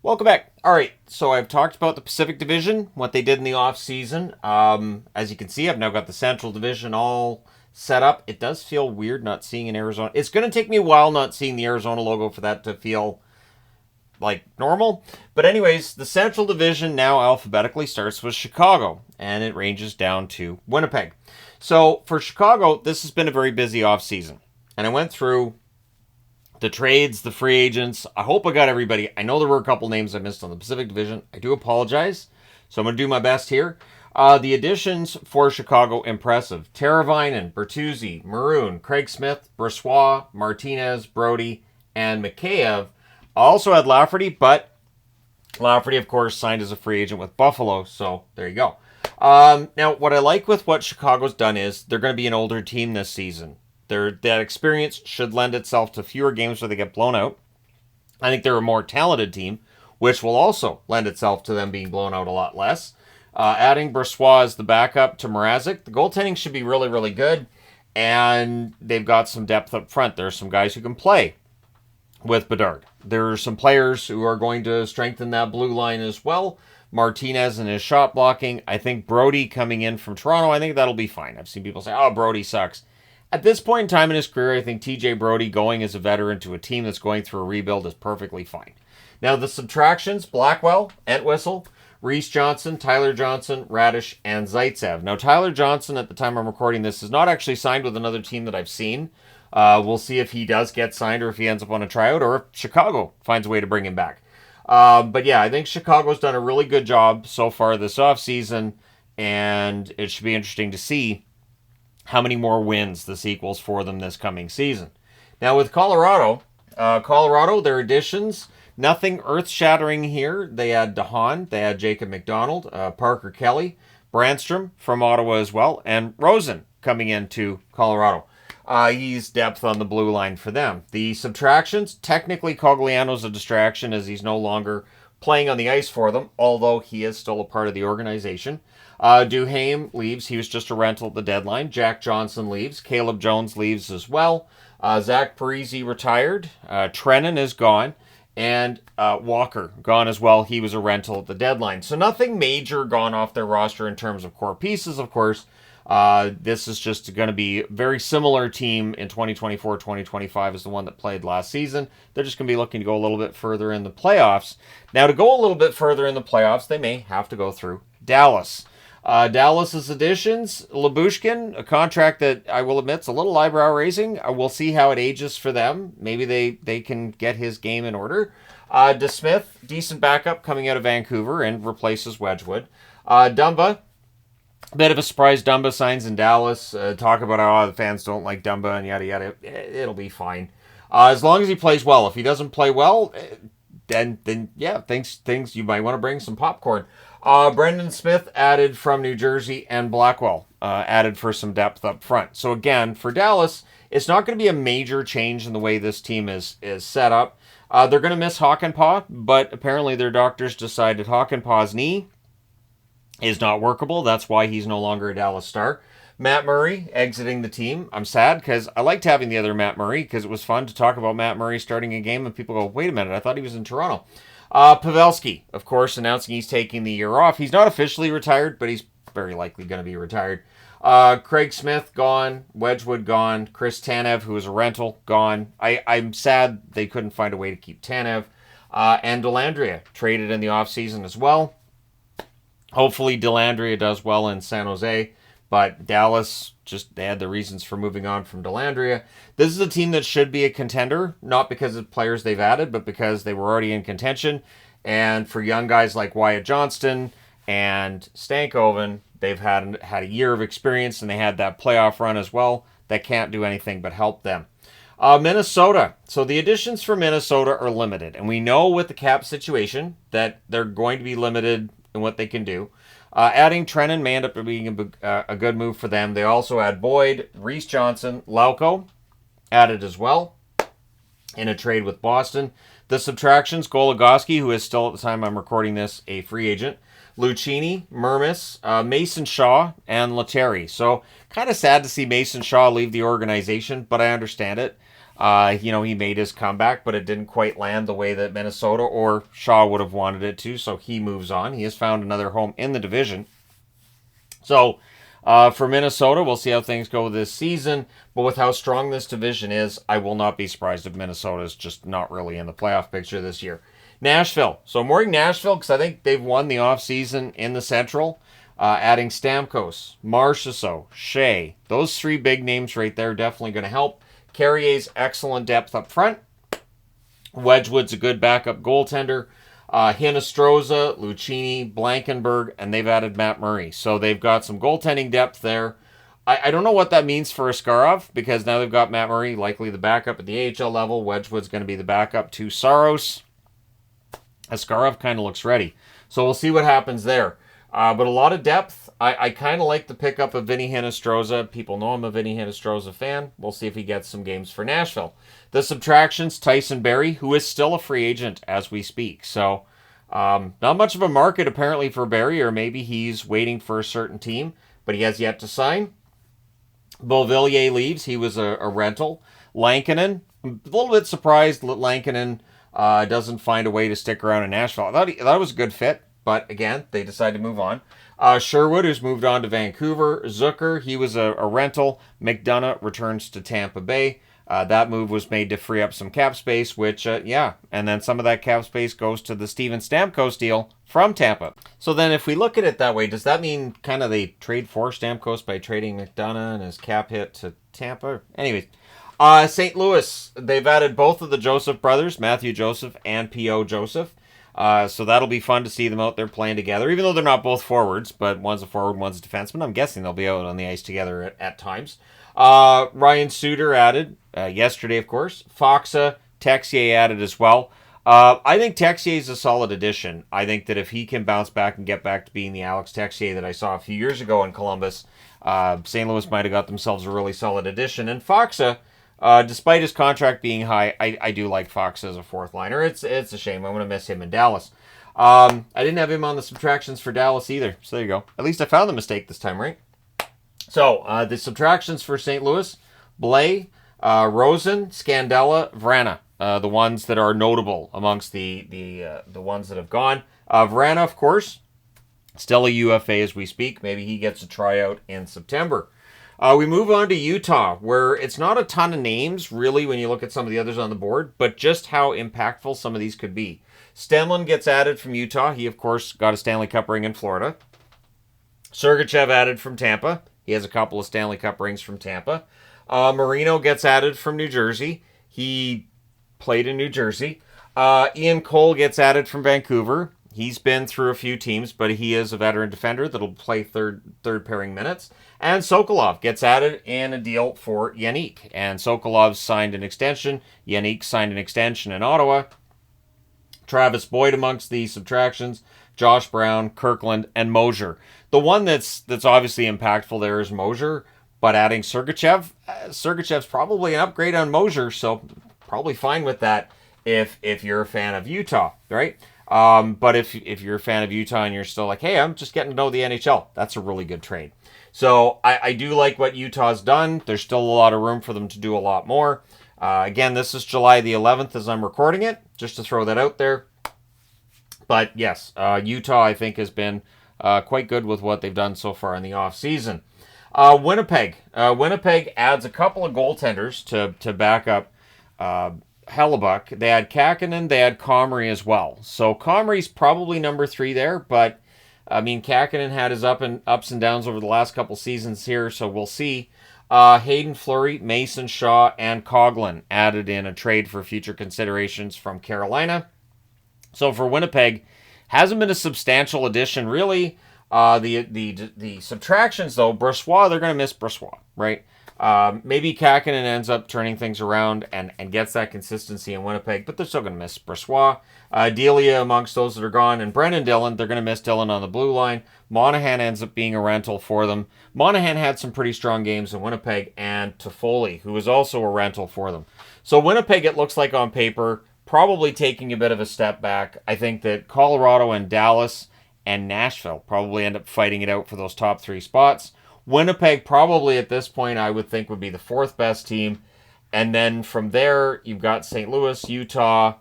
Welcome back. All right, so I've talked about the Pacific Division, what they did in the offseason. As you can see, I've now got the Central Division all set up. It does feel weird not seeing an Arizona. It's going to take me a while not seeing the Arizona logo for that to feel like normal. But anyways, the Central Division now alphabetically starts with Chicago, and it ranges down to Winnipeg. So for Chicago, this has been a very busy offseason. And I went through the trades, the free agents. I hope I got everybody. I know there were a couple names I missed on the Pacific Division. I do apologize. So I'm going to do my best here. The additions for Chicago, impressive. Teravainen, Bertuzzi, Maroon, Craig Smith, Brossoit, Martinez, Brody, and Mikheyev. Also had Lafferty, but Lafferty, of course, signed as a free agent with Buffalo. So there you go. Now, what I like with what Chicago's done is they're going to be an older team this season. That experience should lend itself to fewer games where they get blown out. I think they're a more talented team, which will also lend itself to them being blown out a lot less. Adding Brossoit as the backup to Mrazek, the goaltending should be really, really good. And they've got some depth up front. There are some guys who can play with Bedard. There are some players who are going to strengthen that blue line as well. Martinez and his shot blocking. I think Brody coming in from Toronto, I think that'll be fine. I've seen people say, oh, Brody sucks. At this point in time in his career, I think TJ Brody going as a veteran to a team that's going through a rebuild is perfectly fine. Now, the subtractions, Blackwell, Entwistle, Reese Johnson, Tyler Johnson, Radish, and Zaitsev. Now, Tyler Johnson, at the time I'm recording this, is not actually signed with another team that I've seen. We'll see if he does get signed or if he ends up on a tryout or if Chicago finds a way to bring him back. But yeah, I think Chicago's done a really good job so far this offseason, and it should be interesting to see how many more wins this equals for them this coming season. Now with Colorado, their additions, nothing earth-shattering here. They had DeHaan, they had Jacob McDonald, Parker Kelly, Brandstrom from Ottawa as well, and Rosen coming into Colorado. He's depth on the blue line for them. The subtractions, technically Cogliano's a distraction as he's no longer playing on the ice for them, although he is still a part of the organization. Duhaime leaves. He was just a rental at the deadline. Jack Johnson leaves. Caleb Jones leaves as well. Zach Parise retired. Trennan is gone. And Walker gone as well. He was a rental at the deadline. So nothing major gone off their roster in terms of core pieces, of course. This is just going to be a very similar team in 2024-2025 as the one that played last season. They're just going to be looking to go a little bit further in the playoffs. Now, to go a little bit further in the playoffs, they may have to go through Dallas. Dallas's additions, Lyubushkin, a contract that I will admit is a little eyebrow raising. We'll see how it ages for them. Maybe they can get his game in order. DeSmith, decent backup coming out of Vancouver and replaces Wedgwood. Dumba, a bit of a surprise. Dumba signs in Dallas. Talk about how the fans don't like Dumba and yada yada. It'll be fine. As long as he plays well. If he doesn't play well, then yeah, things you might want to bring some popcorn. Brendan Smith added from New Jersey, and Blackwell added for some depth up front. So again, for Dallas, it's not going to be a major change in the way this team is set up. They're going to miss Hakanpää, but apparently their doctors decided Hakanpää's knee is not workable. That's why he's no longer a Dallas Star. Matt Murray exiting the team. I'm sad because I liked having the other Matt Murray because it was fun to talk about Matt Murray starting a game and people go, wait a minute, I thought he was in Toronto. Pavelski, of course, announcing he's taking the year off. He's not officially retired, but he's very likely going to be retired. Craig Smith, gone. Wedgwood, gone. Chris Tanev, who was a rental, gone. I'm sad they couldn't find a way to keep Tanev. And Dellandrea, traded in the offseason as well. Hopefully Dellandrea does well in San Jose, but Dallas, they had the reasons for moving on from Dellandrea. This is a team that should be a contender, not because of players they've added, but because they were already in contention. And for young guys like Wyatt Johnston and Stankoven, they've had a year of experience, and they had that playoff run as well. That can't do anything but help them. Minnesota. So the additions for Minnesota are limited, and we know with the cap situation that they're going to be limited in what they can do. Adding Trennan may end up being a good move for them. They also add Boyd, Reese Johnson, Lauko added as well in a trade with Boston. The subtractions, Goligoski, who is still at the time I'm recording this a free agent, Lucchini, Mermis, Mason Shaw, and Lettieri. So kind of sad to see Mason Shaw leave the organization, but I understand it. He made his comeback, but it didn't quite land the way that Minnesota or Shaw would have wanted it to, so he moves on. He has found another home in the division. So, for Minnesota, we'll see how things go this season, but with how strong this division is, I will not be surprised if Minnesota is just not really in the playoff picture this year. Nashville. So I'm worrying Nashville because I think they've won the offseason in the Central. Adding Stamkos, Marchessault, Shea. Those three big names right there definitely going to help. Carrier's excellent depth up front. Wedgwood's a good backup goaltender. Hinostroza, Lucchini, Blankenberg, and they've added Matt Murray. So they've got some goaltending depth there. I don't know what that means for Askarov, because now they've got Matt Murray, likely the backup at the AHL level. Wedgwood's going to be the backup to Saros. Askarov kind of looks ready. So we'll see what happens there. But a lot of depth. I kind of like the pickup of Vinny Hinostroza. People know I'm a Vinny Hinostroza fan. We'll see if he gets some games for Nashville. The subtractions, Tyson Barrie, who is still a free agent as we speak. So not much of a market apparently for Barrie, or maybe he's waiting for a certain team, but he has yet to sign. Beauvillier leaves. He was a rental. Lankinen, a little bit surprised that Lankinen doesn't find a way to stick around in Nashville. I thought it was a good fit. But again, they decided to move on. Sherwood, who's moved on to Vancouver. Zucker, he was a rental. McDonough returns to Tampa Bay. That move was made to free up some cap space, which, and then some of that cap space goes to the Steven Stamkos deal from Tampa. So then if we look at it that way, does that mean kind of they trade for Stamkos by trading McDonough and his cap hit to Tampa? Anyways, St. Louis, they've added both of the Joseph brothers, Matthew Joseph and P.O. Joseph. So that'll be fun to see them out there playing together, even though they're not both forwards, but one's a forward, one's a defenseman. I'm guessing they'll be out on the ice together at times. Ryan Suter added yesterday, of course. Foxa, Texier added as well. I think Texier is a solid addition. I think that if he can bounce back and get back to being the Alex Texier that I saw a few years ago in Columbus, St. Louis might have got themselves a really solid addition. And Foxa, despite his contract being high, I do like Fox as a fourth liner. It's a shame. I'm going to miss him in Dallas. I didn't have him on the subtractions for Dallas either. So there you go. At least I found the mistake this time, right? So the subtractions for St. Louis: Blais, Rosen, Scandella, Vrana. The ones that are notable amongst the ones that have gone. Vrana, of course, still a UFA as we speak. Maybe he gets a tryout in September. We move on to Utah, where it's not a ton of names, really, when you look at some of the others on the board, but just how impactful some of these could be. Stenlund gets added from Utah. He, of course, got a Stanley Cup ring in Florida. Sergachev added from Tampa. He has a couple of Stanley Cup rings from Tampa. Marino gets added from New Jersey. He played in New Jersey. Ian Cole gets added from Vancouver. He's been through a few teams, but he is a veteran defender that'll play third pairing minutes. And Sokolov gets added in a deal for Yannick. And Sokolov signed an extension. Yannick signed an extension in Ottawa. Travis Boyd amongst the subtractions. Josh Brown, Kirkland, and Mosier. The one that's obviously impactful there is Mosier, but adding Sergachev, Sergachev's probably an upgrade on Mosier, so probably fine with that if you're a fan of Utah, right? But if you're a fan of Utah and you're still like, hey, I'm just getting to know the NHL, that's a really good trade. So I do like what Utah's done. There's still a lot of room for them to do a lot more. Again, this is July the 11th as I'm recording it, just to throw that out there. But yes, Utah, I think, has been quite good with what they've done so far in the offseason. Winnipeg. Winnipeg adds a couple of goaltenders to back up Hellebuck. They had Kakkonen, they had Comrie as well. So Comrie's probably number 3 there, but I mean, Kakkonen had his ups and downs over the last couple seasons here, so we'll see. Hayden Fleury, Mason Shaw, and Coughlin added in a trade for future considerations from Carolina. So for Winnipeg, hasn't been a substantial addition, really. The subtractions, though, Brossoit, they're going to miss Brossoit, right? Maybe Kakkonen ends up turning things around and gets that consistency in Winnipeg, but they're still going to miss Brossoit. Delia amongst those that are gone, and Brendan Dillon, they're going to miss Dillon on the blue line. Monahan ends up being a rental for them. Monahan had some pretty strong games in Winnipeg, and Toffoli, who was also a rental for them. So Winnipeg, it looks like on paper, probably taking a bit of a step back. I think that Colorado and Dallas and Nashville probably end up fighting it out for those top 3 spots. Winnipeg probably at this point I would think would be the 4th best team. And then from there, you've got St. Louis, Utah,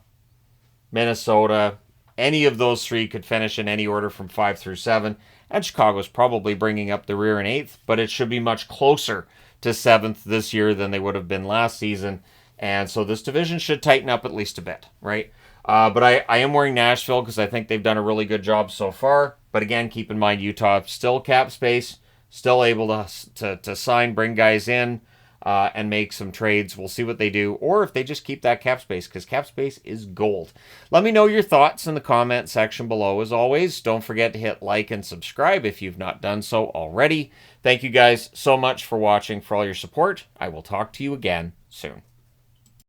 Minnesota. Any of those three could finish in any order from 5 through 7. And Chicago's probably bringing up the rear in 8th, but it should be much closer to 7th this year than they would have been last season. And so this division should tighten up at least a bit, right? But I am wearing Nashville because I think they've done a really good job so far. But again, keep in mind, Utah still cap space, still able to sign, bring guys in, and make some trades. We'll see what they do, or if they just keep that cap space, because cap space is gold. Let me know your thoughts in the comment section below. As always, don't forget to hit like and subscribe if you've not done so already. Thank you guys so much for watching, for all your support. I will talk to you again soon.